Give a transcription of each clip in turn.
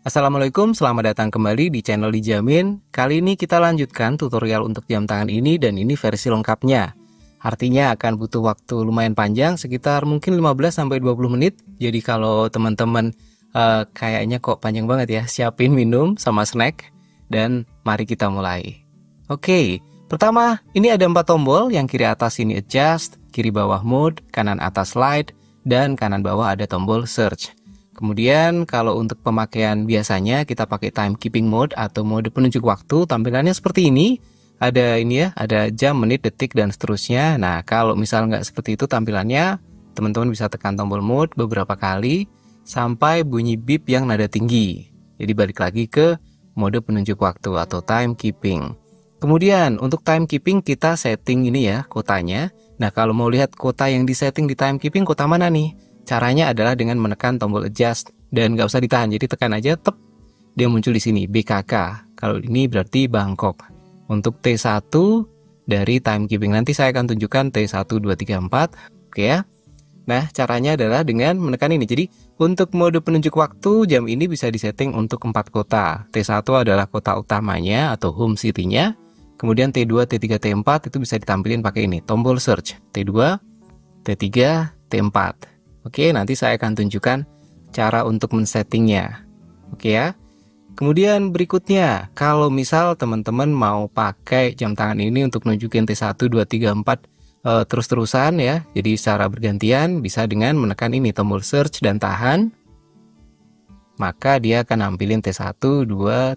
Assalamualaikum, selamat datang kembali di channel Dijamin. Kali ini kita lanjutkan tutorial untuk jam tangan ini dan ini versi lengkapnya. Artinya akan butuh waktu lumayan panjang, sekitar mungkin 15-20 menit. Jadi kalau teman-teman kayaknya kok panjang banget ya, siapin minum sama snack dan mari kita mulai. Oke, pertama ini ada 4 tombol, yang kiri atas ini adjust, kiri bawah mode, kanan atas light, dan kanan bawah ada tombol search. Kemudian kalau untuk pemakaian biasanya kita pakai timekeeping mode atau mode penunjuk waktu, tampilannya seperti ini. Ada ini ya, ada jam, menit, detik, dan seterusnya. Nah, kalau misal nggak seperti itu tampilannya, teman-teman bisa tekan tombol mode beberapa kali sampai bunyi beep yang nada tinggi. Jadi balik lagi ke mode penunjuk waktu atau timekeeping. Kemudian untuk timekeeping kita setting ini ya, kotanya. Nah, kalau mau lihat kota yang disetting di timekeeping, kota mana nih? Caranya adalah dengan menekan tombol adjust dan nggak usah ditahan, jadi tekan aja, tep, dia muncul di sini BKK. Kalau ini berarti Bangkok. Untuk T1 dari timekeeping nanti saya akan tunjukkan T1, 2, 3, 4, oke ya. Nah, caranya adalah dengan menekan ini. Jadi untuk mode penunjuk waktu jam ini bisa disetting untuk 4 kota. T1 adalah kota utamanya atau home city-nya. Kemudian T2, T3, T4 itu bisa ditampilin pakai ini, tombol search. T2, T3, T4. Oke, nanti saya akan tunjukkan cara untuk men-settingnya. Oke ya. Kemudian berikutnya, kalau misal teman-teman mau pakai jam tangan ini untuk nunjukin T1, 2, 3, 4 terus-terusan ya. Jadi secara bergantian bisa dengan menekan ini tombol search dan tahan. Maka dia akan nampilin T1, 2,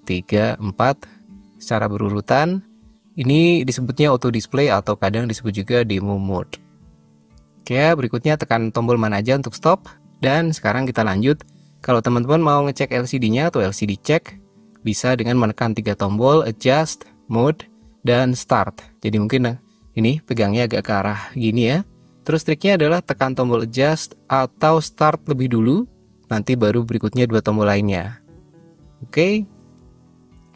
3, 4 secara berurutan. Ini disebutnya auto display atau kadang disebut juga demo mode. Oke, berikutnya tekan tombol mana aja untuk stop. Dan sekarang kita lanjut. Kalau teman-teman mau ngecek LCD-nya atau LCD check, bisa dengan menekan 3 tombol adjust, mode, dan start. Jadi mungkin ini pegangnya agak ke arah gini ya. Terus triknya adalah tekan tombol adjust atau start lebih dulu, nanti baru berikutnya 2 tombol lainnya. Oke,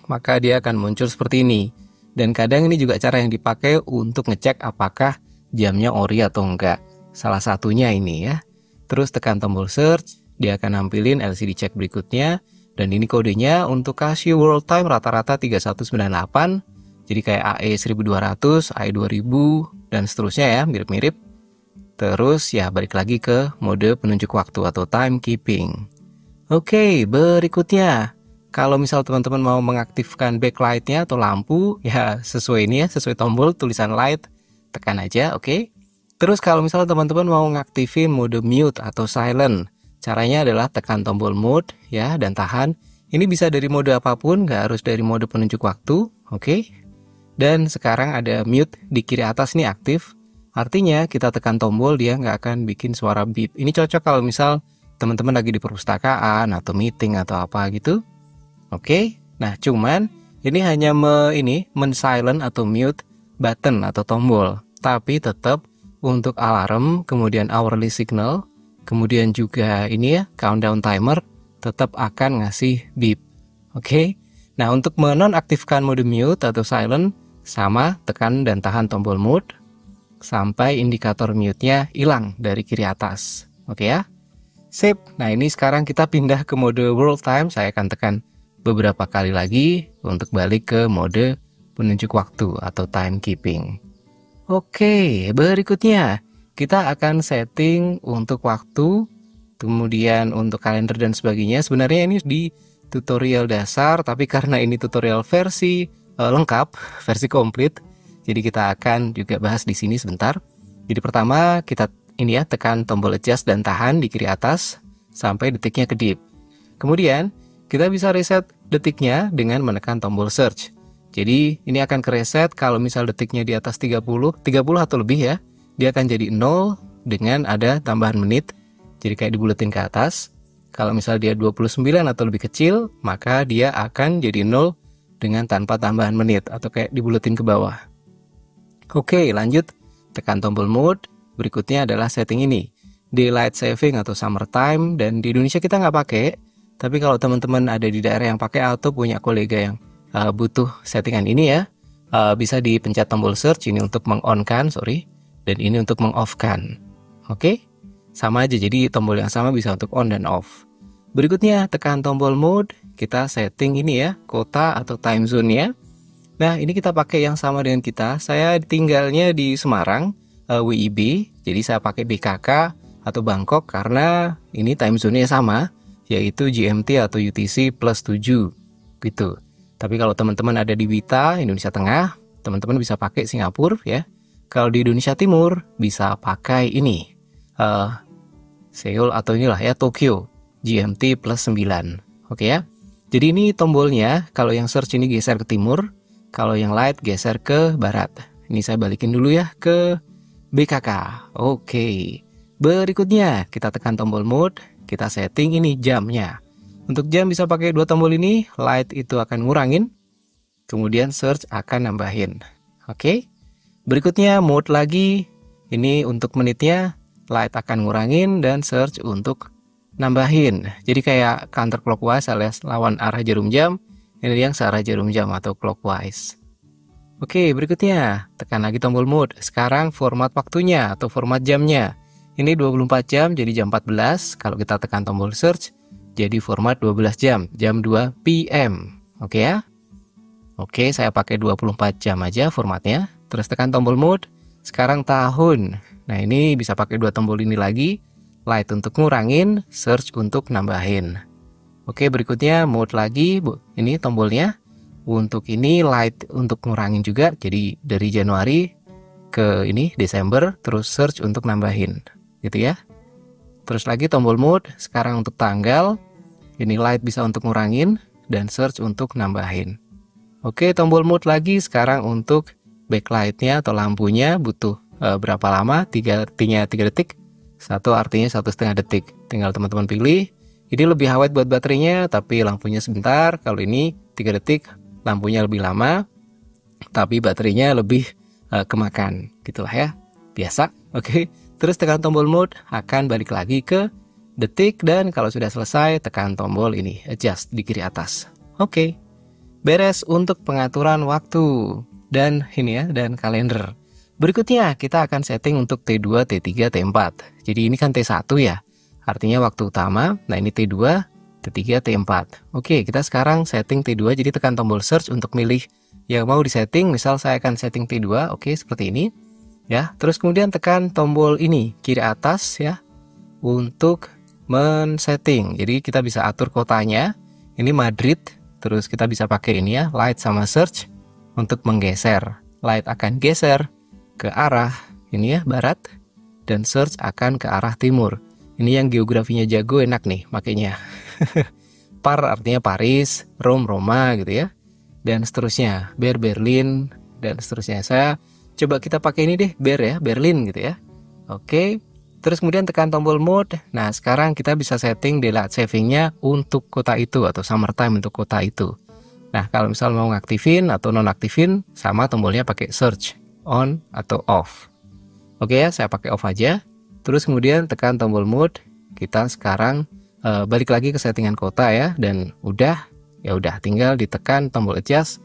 maka dia akan muncul seperti ini. Dan kadang ini juga cara yang dipakai untuk ngecek apakah jamnya ori atau enggak. Salah satunya ini ya. Terus tekan tombol search, dia akan nampilin LCD check berikutnya. Dan ini kodenya untuk Casio World Time rata-rata 3198. Jadi kayak AE 1200, AE 2000 dan seterusnya ya, mirip-mirip. Terus ya balik lagi ke mode penunjuk waktu atau timekeeping. Oke, berikutnya, kalau misal teman-teman mau mengaktifkan backlight-nya atau lampu, ya sesuai ini ya, sesuai tombol tulisan light, tekan aja, oke. Terus kalau misalnya teman-teman mau ngaktifin mode mute atau silent, caranya adalah tekan tombol mode ya dan tahan. Ini bisa dari mode apapun, nggak harus dari mode penunjuk waktu, oke. Dan sekarang ada mute di kiri atas nih aktif, artinya kita tekan tombol dia nggak akan bikin suara beep. Ini cocok kalau misal teman-teman lagi di perpustakaan atau meeting atau apa gitu, oke. Nah cuman ini hanya men-silent atau mute button atau tombol, tapi tetap untuk alarm, kemudian hourly signal, kemudian juga ini ya, countdown timer, tetap akan ngasih beep. Oke. Nah, untuk menonaktifkan mode mute atau silent, sama tekan dan tahan tombol mode sampai indikator mute-nya hilang dari kiri atas. Oke ya. Sip. Nah, ini sekarang kita pindah ke mode world time. Saya akan tekan beberapa kali lagi untuk balik ke mode penunjuk waktu atau timekeeping. Oke, berikutnya kita akan setting untuk waktu, kemudian untuk kalender dan sebagainya. Sebenarnya ini di tutorial dasar, tapi karena ini tutorial versi lengkap, versi komplit, jadi kita akan juga bahas di sini sebentar. Jadi pertama kita ini ya, tekan tombol adjust dan tahan di kiri atas sampai detiknya kedip. Kemudian kita bisa reset detiknya dengan menekan tombol search. Jadi ini akan kereset kalau misal detiknya di atas 30 atau lebih ya, dia akan jadi 0 dengan ada tambahan menit. Jadi kayak dibuletin ke atas. Kalau misal dia 29 atau lebih kecil, maka dia akan jadi 0 dengan tanpa tambahan menit atau kayak dibuletin ke bawah. Oke, lanjut tekan tombol mode. Berikutnya adalah setting ini, daylight saving atau summertime, dan di Indonesia kita nggak pakai. Tapi kalau teman-teman ada di daerah yang pakai atau punya kolega yang butuh settingan ini ya, bisa dipencet tombol search ini untuk meng-on-kan, dan ini untuk meng-off-kan. Oke, sama aja, jadi tombol yang sama bisa untuk on dan off. Berikutnya tekan tombol mode, kita setting ini ya, kota atau time zone-nya. Nah, ini kita pakai yang sama dengan kita. Saya tinggalnya di Semarang, WIB. Jadi saya pakai BKK atau Bangkok karena ini time zone-nya sama, yaitu GMT atau UTC plus 7 gitu. Tapi kalau teman-teman ada di WITA, Indonesia Tengah, teman-teman bisa pakai Singapura ya. Kalau di Indonesia Timur bisa pakai ini Seoul atau inilah ya, Tokyo, GMT plus 9. Oke ya. Jadi ini tombolnya, kalau yang search ini geser ke timur, kalau yang light geser ke barat. Ini saya balikin dulu ya ke BKK. Oke. Berikutnya kita tekan tombol mode, kita setting ini jamnya. Untuk jam bisa pakai dua tombol ini, light itu akan ngurangin, kemudian search akan nambahin. Oke. Berikutnya mode lagi, ini untuk menitnya, light akan ngurangin dan search untuk nambahin. Jadi kayak counterclockwise alias lawan arah jarum jam. Ini yang searah jarum jam atau clockwise. Oke, berikutnya tekan lagi tombol mode. Sekarang format waktunya atau format jamnya. Ini 24 jam jadi jam 14. Kalau kita tekan tombol search jadi format 12 jam, jam 2 PM. Oke ya. Oke, saya pakai 24 jam aja formatnya. Terus tekan tombol mode. Sekarang tahun. Nah, ini bisa pakai dua tombol ini lagi. Light untuk ngurangin, search untuk nambahin. Oke, berikutnya mode lagi, ini tombolnya. Untuk ini light untuk ngurangin juga, jadi dari Januari ke ini Desember, terus search untuk nambahin, gitu ya. Terus lagi tombol mode, sekarang untuk tanggal, ini light bisa untuk ngurangin, dan search untuk nambahin. Oke, tombol mode lagi, sekarang untuk backlightnya atau lampunya butuh berapa lama, 3 detik, 1 artinya 1,5 detik, tinggal teman-teman pilih. Ini lebih awet buat baterainya, tapi lampunya sebentar. Kalau ini 3 detik, lampunya lebih lama, tapi baterainya lebih kemakan. Gitulah ya, biasa. Oke, terus tekan tombol mode, akan balik lagi ke detik. Dan kalau sudah selesai, tekan tombol ini, adjust di kiri atas. Oke, beres untuk pengaturan waktu. Dan ini ya, dan kalender. Berikutnya, kita akan setting untuk T2, T3, T4. Jadi ini kan T1 ya. Artinya waktu utama. Nah, ini T2, T3, T4. Oke, kita sekarang setting T2. Jadi tekan tombol search untuk milih yang mau disetting. Misal saya akan setting T2. Oke, seperti ini. Ya, terus kemudian tekan tombol ini kiri atas ya untuk men-setting. Jadi kita bisa atur kotanya. Ini Madrid. Terus kita bisa pakai ini ya, light sama search untuk menggeser. Light akan geser ke arah ini ya, barat, dan search akan ke arah timur. Ini yang geografinya jago enak nih makanya. Par artinya Paris, Roma gitu ya. Dan seterusnya, Berlin, dan seterusnya. Saya coba kita pakai ini deh, ya, Berlin gitu ya. Oke, terus kemudian tekan tombol mode. Nah, sekarang kita bisa setting daylight savingnya untuk kota itu atau summertime untuk kota itu. Nah, kalau misal mau ngaktifin atau nonaktifin, sama tombolnya pakai search, on atau off. Oke ya, saya pakai off aja. Terus kemudian tekan tombol mode. Kita sekarang balik lagi ke settingan kota ya, dan ya udah tinggal ditekan tombol adjust,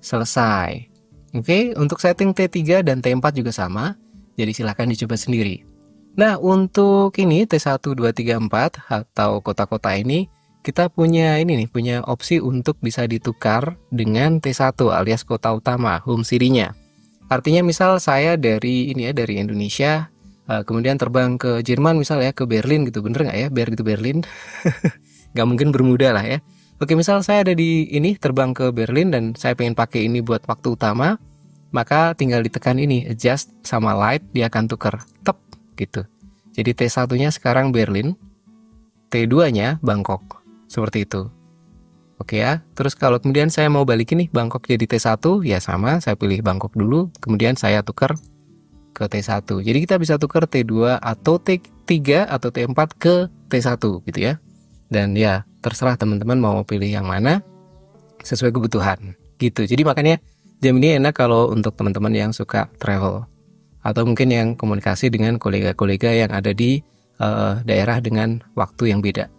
selesai. Oke, untuk setting T3 dan T4 juga sama. Jadi silahkan dicoba sendiri. Nah, untuk ini T1, 2, 3, 4 atau kota-kota ini kita punya punya opsi untuk bisa ditukar dengan T1 alias kota utama, home city-nya. Artinya misal saya dari Indonesia, kemudian terbang ke Jerman misal ya, ke Berlin gitu, bener nggak ya, Berlin? Nggak mungkin Bermuda lah ya. Oke, misal saya ada di ini, terbang ke Berlin dan saya pengen pakai ini buat waktu utama, maka tinggal ditekan ini, adjust sama light, dia akan tuker, tep gitu. Jadi T1-nya sekarang Berlin, T2-nya Bangkok, seperti itu. Oke ya, terus kalau kemudian saya mau balik ini Bangkok jadi T1, ya sama, saya pilih Bangkok dulu, kemudian saya tukar ke T1. Jadi kita bisa tukar T2 atau T3 atau T4 ke T1 gitu ya. Dan ya, terserah teman-teman mau pilih yang mana sesuai kebutuhan gitu. Jadi makanya jam ini enak kalau untuk teman-teman yang suka travel atau mungkin yang komunikasi dengan kolega-kolega yang ada di daerah dengan waktu yang beda.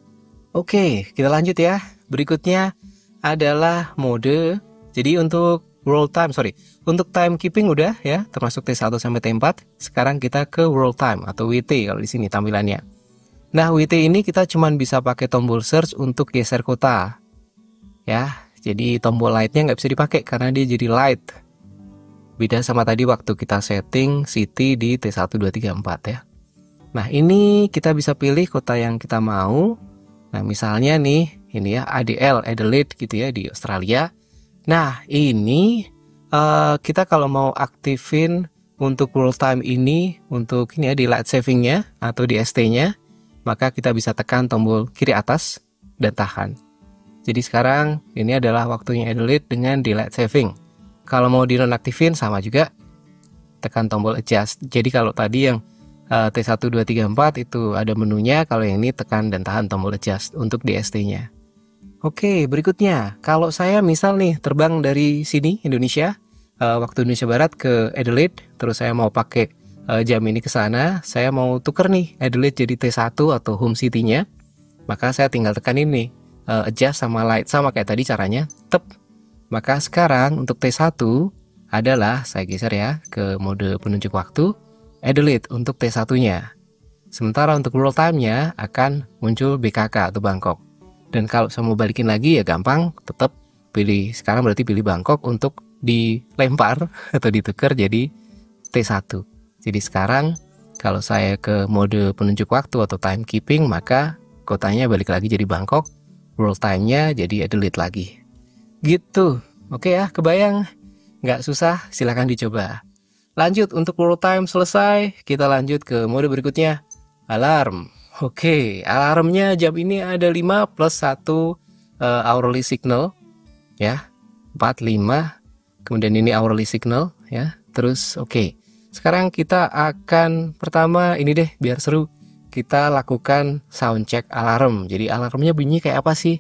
Oke, kita lanjut ya. Berikutnya adalah mode. Jadi untuk untuk timekeeping udah ya, termasuk T1 sampai T4. Sekarang kita ke world time atau WT kalau di sini tampilannya. Nah, WT ini kita cuman bisa pakai tombol search untuk geser kota. Ya, jadi tombol lightnya nggak bisa dipakai karena dia jadi light. Beda sama tadi waktu kita setting city di T1234 ya. Nah, ini kita bisa pilih kota yang kita mau. Nah, misalnya nih, ini ya ADL, Adelaide gitu ya di Australia. Nah, ini kita kalau mau aktifin untuk world time ini, untuk ini ya di light savingnya atau di ST-nya, maka kita bisa tekan tombol kiri atas dan tahan. Jadi sekarang ini adalah waktunya Adelaide dengan daylight saving. Kalau mau dinonaktifin sama juga, tekan tombol adjust. Jadi kalau tadi yang T1234 itu ada menunya, kalau yang ini tekan dan tahan tombol adjust untuk DST-nya. Oke, berikutnya kalau saya misal nih terbang dari sini Indonesia, waktu Indonesia Barat ke Adelaide, terus saya mau pakai jam ini ke sana, saya mau tuker nih Adelaide jadi T1 atau home city-nya, maka saya tinggal tekan ini adjust sama light, sama kayak tadi caranya. Maka sekarang untuk T1 adalah saya geser ya ke mode penunjuk waktu Adelaide untuk T1-nya. Sementara untuk world time-nya akan muncul BKK atau Bangkok. Dan kalau saya mau balikin lagi ya gampang, tetap pilih sekarang berarti pilih Bangkok untuk dilempar atau ditukar jadi T1. Jadi sekarang kalau saya ke mode penunjuk waktu atau timekeeping, maka kotanya balik lagi jadi Bangkok, world time-nya jadi Adelaide lagi. Gitu. Oke ya, kebayang? Nggak susah, silahkan dicoba. Lanjut, untuk world time selesai, kita lanjut ke mode berikutnya, alarm. Oke, alarmnya jam ini ada 5 plus 1 hourly signal ya, 4, 5. Kemudian ini hourly signal ya. Terus oke. Sekarang kita akan pertama ini deh biar seru. Kita lakukan sound check alarm. Jadi alarmnya bunyi kayak apa sih?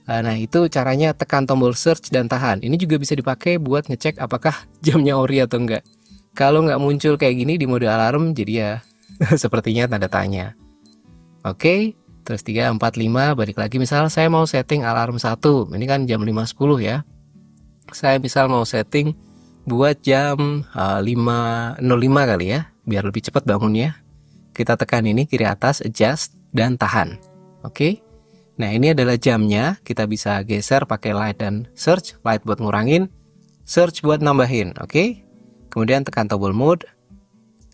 Nah, itu caranya tekan tombol search dan tahan. Ini juga bisa dipakai buat ngecek apakah jamnya ori atau enggak. Kalau nggak muncul kayak gini di mode alarm, jadi ya sepertinya tanda tanya. Oke, terus 3, 4, 5, balik lagi. Misal saya mau setting alarm 1, ini kan jam 5.10 ya. Saya misal mau setting buat jam 5.05 kali ya, biar lebih cepat bangunnya. Kita tekan ini kiri atas, adjust, dan tahan. Oke, nah ini adalah jamnya. Kita bisa geser pakai light dan search. Light buat ngurangin, search buat nambahin. Oke, kemudian tekan tombol mode.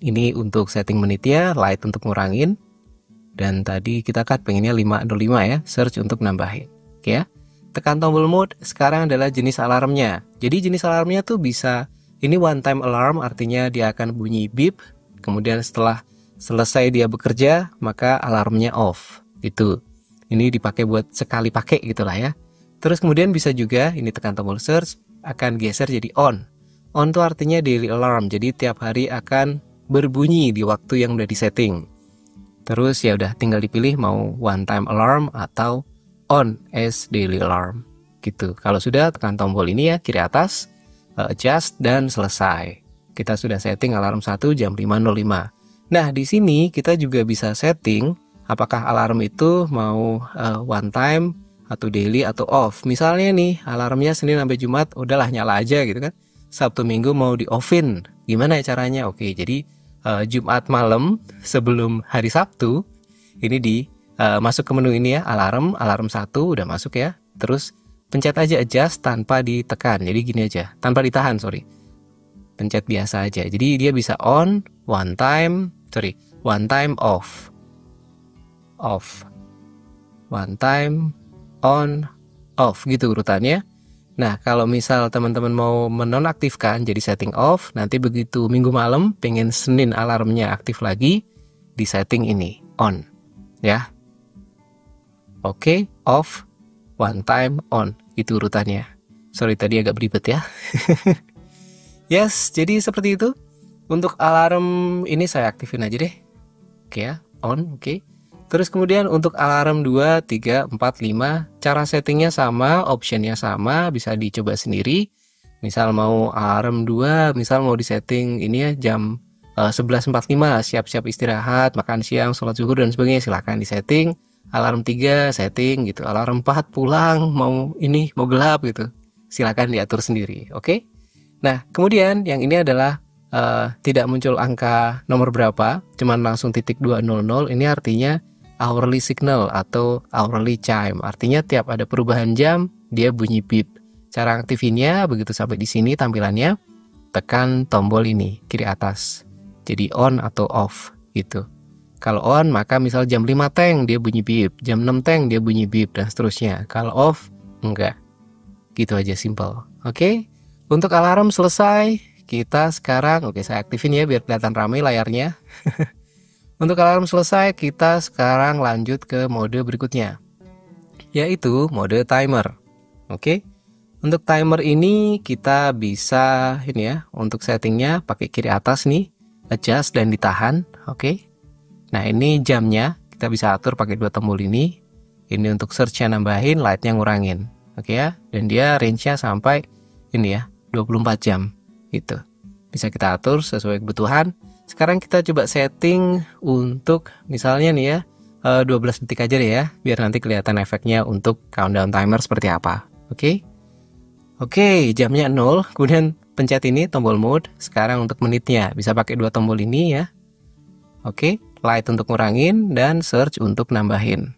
Ini untuk setting menitnya, light untuk ngurangin. Dan tadi kita kan pengennya 5.05 ya, search untuk nambahin. Oke ya. Tekan tombol mode, sekarang adalah jenis alarmnya. Jadi jenis alarmnya tuh bisa, ini one time alarm, artinya dia akan bunyi beep. Kemudian setelah selesai dia bekerja, maka alarmnya off. Gitu. Ini dipakai buat sekali pakai gitulah ya. Terus kemudian bisa juga, ini tekan tombol search, akan geser jadi on. On tuh artinya daily alarm, jadi tiap hari akan berbunyi di waktu yang udah disetting. Terus ya udah tinggal dipilih mau one time alarm atau on as daily alarm gitu. Kalau sudah tekan tombol ini ya kiri atas, adjust dan selesai. Kita sudah setting alarm 1 jam 5.05. Nah, di sini kita juga bisa setting apakah alarm itu mau one time atau daily atau off. Misalnya nih alarmnya Senin sampai Jumat udahlah nyala aja gitu kan. Sabtu Minggu mau di offin. Gimana ya caranya? Oke, jadi Jumat malam sebelum hari Sabtu ini masuk ke menu ini ya, alarm 1 udah masuk ya. Terus pencet aja adjust tanpa ditekan. Jadi gini aja, tanpa ditahan, pencet biasa aja. Jadi dia bisa on, one time off, one time on, off gitu urutannya. Nah, kalau misal teman-teman mau menonaktifkan jadi setting off, nanti begitu minggu malam pengen Senin alarmnya aktif lagi, di setting ini on ya. Oke, off, one time on, itu urutannya. Sorry tadi agak beribet ya. Yes, jadi seperti itu. Untuk alarm ini saya aktifin aja deh. Oke ya, on, oke. Terus kemudian untuk alarm 2, 3, 4, 5, cara settingnya sama, optionnya sama, bisa dicoba sendiri. Misal mau alarm 2, misal mau disetting ini ya jam 11.45, siap-siap istirahat, makan siang, sholat zuhur dan sebagainya, silahkan disetting. Alarm 3 setting gitu, alarm 4 pulang, mau gelap gitu, silahkan diatur sendiri. Oke. Nah, kemudian yang ini adalah tidak muncul angka nomor berapa, cuman langsung titik 200, ini artinya hourly signal atau hourly chime. Artinya tiap ada perubahan jam, dia bunyi beep. Cara aktifinnya begitu sampai di sini tampilannya, tekan tombol ini kiri atas. Jadi on atau off gitu. Kalau on maka misal jam 5 teng dia bunyi beep, jam 6 teng dia bunyi beep dan seterusnya. Kalau off enggak. Gitu aja simple. Oke. Untuk alarm selesai, kita sekarang saya aktifin ya biar kelihatan ramai layarnya. Untuk alarm selesai, kita sekarang lanjut ke mode berikutnya, yaitu mode timer. Oke. Untuk timer ini kita bisa ini ya, untuk settingnya pakai kiri atas nih, adjust dan ditahan. Oke. Nah, ini jamnya kita bisa atur pakai dua tombol ini. Ini untuk search-nya nambahin, light-nya ngurangin. Oke ya. Dan dia range-nya sampai ini ya, 24 jam gitu. Bisa kita atur sesuai kebutuhan. Sekarang kita coba setting untuk misalnya nih ya 12 detik aja deh ya, biar nanti kelihatan efeknya untuk countdown timer seperti apa. Oke. Oke, jamnya 0, kemudian pencet ini tombol mode. Sekarang untuk menitnya bisa pakai dua tombol ini ya. Oke, light untuk ngurangin dan search untuk nambahin.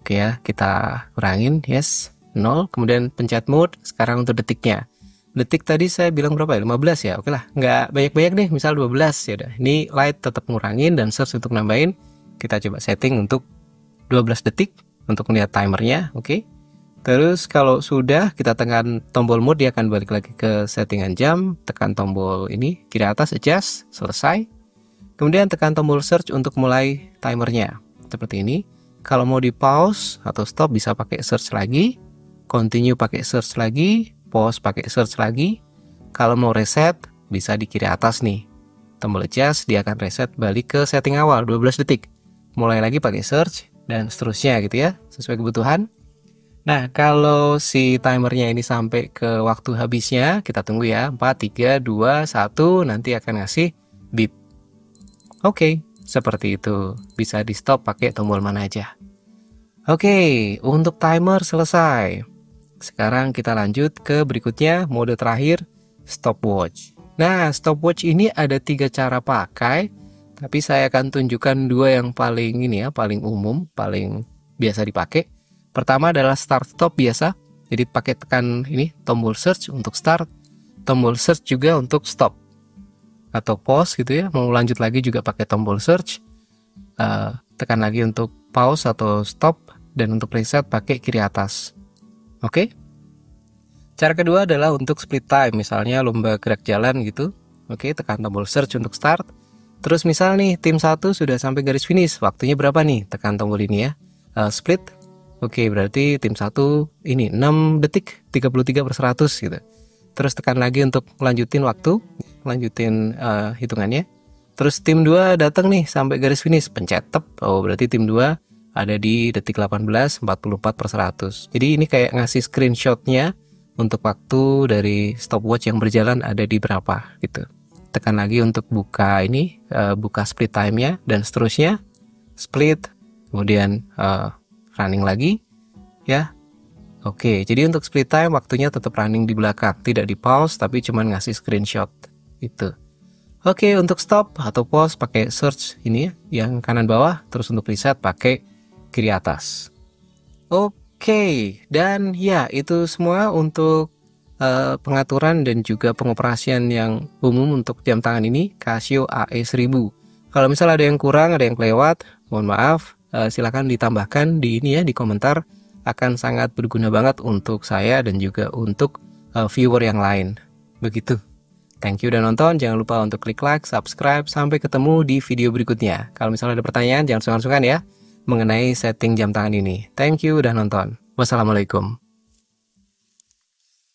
Oke ya, kita kurangin, yes, 0, kemudian pencet mode. Sekarang untuk detiknya. Detik tadi saya bilang berapa ya? 15 ya. Oke lah, nggak banyak-banyak deh, misal 12 ya udah. Ini light tetap ngurangin dan search untuk nambahin. Kita coba setting untuk 12 detik untuk melihat timernya, oke. Terus kalau sudah kita tekan tombol mode, dia akan balik lagi ke settingan jam, tekan tombol ini kiri atas adjust, selesai. Kemudian tekan tombol search untuk mulai timernya. Seperti ini. Kalau mau di pause atau stop bisa pakai search lagi, continue pakai search lagi, pause pakai search lagi. Kalau mau reset bisa di kiri atas nih, tombol adjust, dia akan reset balik ke setting awal 12 detik. Mulai lagi pakai search dan seterusnya gitu ya, sesuai kebutuhan. Nah, kalau si timernya ini sampai ke waktu habisnya, kita tunggu ya, 4, 3, 2, 1, nanti akan ngasih beep. Oke, seperti itu. Bisa di stop pakai tombol mana aja. Oke, untuk timer selesai. Sekarang kita lanjut ke berikutnya, mode terakhir, stopwatch. Nah, stopwatch ini ada 3 cara pakai, tapi saya akan tunjukkan 2 yang paling ini ya, paling umum, paling biasa dipakai. Pertama adalah start stop biasa, jadi pakai tekan ini tombol search untuk start, tombol search juga untuk stop atau pause gitu ya. Mau lanjut lagi juga pakai tombol search, tekan lagi untuk pause atau stop, dan untuk reset pakai kiri atas. Oke. Cara kedua adalah untuk split time, misalnya lomba gerak jalan gitu. Oke, tekan tombol search untuk start. Terus misal nih tim 1 sudah sampai garis finish, waktunya berapa nih? Tekan tombol ini ya. Split. Oke, berarti tim 1 ini 6 detik 33/100 gitu. Terus tekan lagi untuk lanjutin waktu, lanjutin hitungannya. Terus tim 2 datang nih sampai garis finish, pencet tab. Oh, berarti tim 2 ada di detik 18:44/100. Jadi ini kayak ngasih screenshotnya untuk waktu dari stopwatch yang berjalan ada di berapa gitu. Tekan lagi untuk buka ini, buka split time-nya dan seterusnya. Split, kemudian running lagi ya. Oke, jadi untuk split time waktunya tetap running di belakang, tidak di pause tapi cuman ngasih screenshot itu. Oke, untuk stop atau pause pakai search ini ya, yang kanan bawah, terus untuk reset pakai kiri atas. Oke, dan ya itu semua untuk pengaturan dan juga pengoperasian yang umum untuk jam tangan ini, Casio AE1000. Kalau misal ada yang kurang, ada yang kelewat, mohon maaf, silakan ditambahkan di ini ya, di komentar. Akan sangat berguna banget untuk saya dan juga untuk viewer yang lain. Begitu. Thank you udah nonton, jangan lupa untuk klik like, subscribe, sampai ketemu di video berikutnya. Kalau misalnya ada pertanyaan, jangan sungkan-sungkan ya mengenai setting jam tangan ini. Thank you udah nonton. Wassalamualaikum.